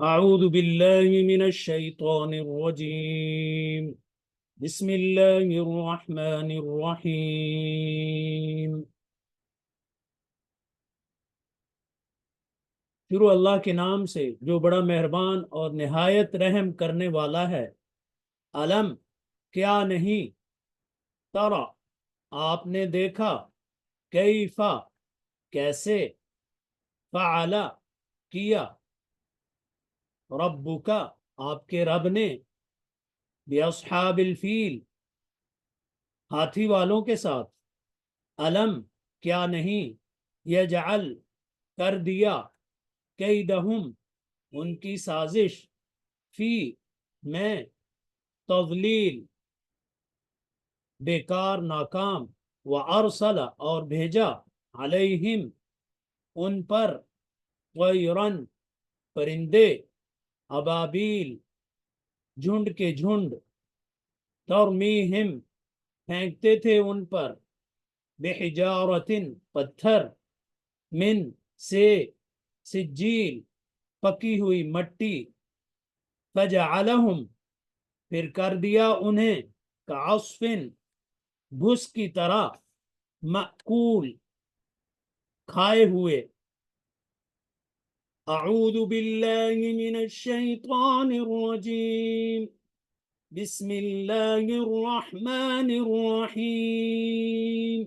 أعوذ بالله من الشيطان الرجيم. بسم الله الرحمن الرحيم. شروع اللہ کے نام سے جو بڑا مہربان اور نہایت رحم کرنے والا ہے۔ علم کیا نہیں، ترى آپ نے دیکھا، کیفا کیسے، فعل کیا، ربک آپ کے رب نے، باصحاب الفیل ہاتھی والوں کے ساتھ، علم کیا نہیں، یجعل کر دیا، کیدہم ان کی سازش، فی میں، تضلیل بیکار ناکام، وارسل اور بھیجا، علیہم ان پر، طیرن پرندے، ابابیل جھنڈ کے جھنڈ، ترمیہم پھینکتے تھے ان پر، بحجارتن پتھر، من سے، سجیل پکی ہوئی مٹی، فجعلہم پھر کر دیا انہیں، کعصف بھس کی طرح، مأکول کھائے ہوئے۔ اعوذ باللہ من الشیطان الرجیم، بسم اللہ الرحمن الرحیم۔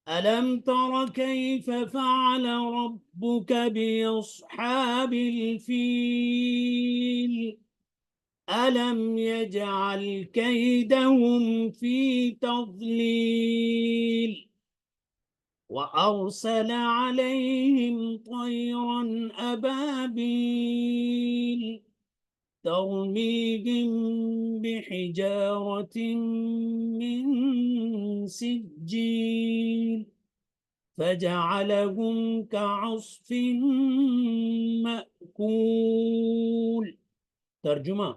ألم تر كيف فعل ربك بأصحاب الفيل ألم يجعل كيدهم في تضليل وأرسل عليهم طيرا أبابيل ترميهم بحجارة من سجيل فجعلهم كعصف مأكول۔ ترجمہ: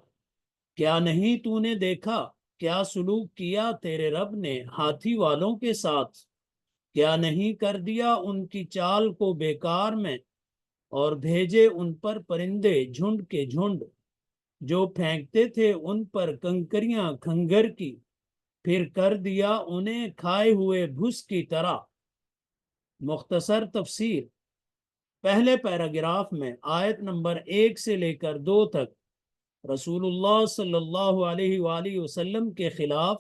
کیا نہیں تو نے دیکھا، کیا سلوک کیا تیرے رب نے ہاتھی والوں کے ساتھ، کیا نہیں کر دیا ان کی چال کو بیکار میں، اور بھیجے ان پر پرندے جھنڈ کے جھنڈ، جو پھینکتے تھے ان پر کنکریاں کھنگر کی، پھر کر دیا انہیں کھائے ہوئے بھس کی طرح۔ مختصر تفسیر: پہلے پیراگراف میں آیت نمبر 1 سے لے کر 2 تک رسول اللہ صلی اللہ علیہ وآلہ وسلم کے خلاف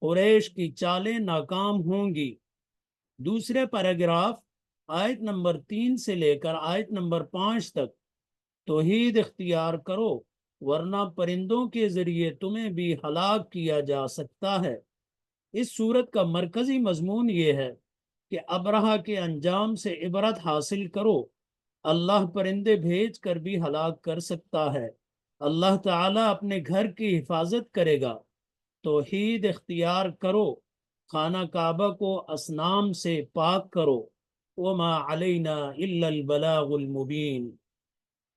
قریش کی چالیں ناکام ہوں گی۔ دوسرے پیراگراف آیت نمبر 3 سے لے کر آیت نمبر 5 تک توحید اختیار کرو ورنہ پرندوں کے ذریعے تمہیں بھی ہلاک کیا جا سکتا ہے۔ اس صورت کا مرکزی مضمون یہ ہے کہ ابرہہ کے انجام سے عبرت حاصل کرو۔ اللہ پرندے بھیج کر بھی ہلاک کر سکتا ہے۔ اللہ تعالیٰ اپنے گھر کی حفاظت کرے گا۔ توحید اختیار کرو، خانہ کعبہ کو اصنام سے پاک کرو۔ وما علینا الا البلاغ المبین۔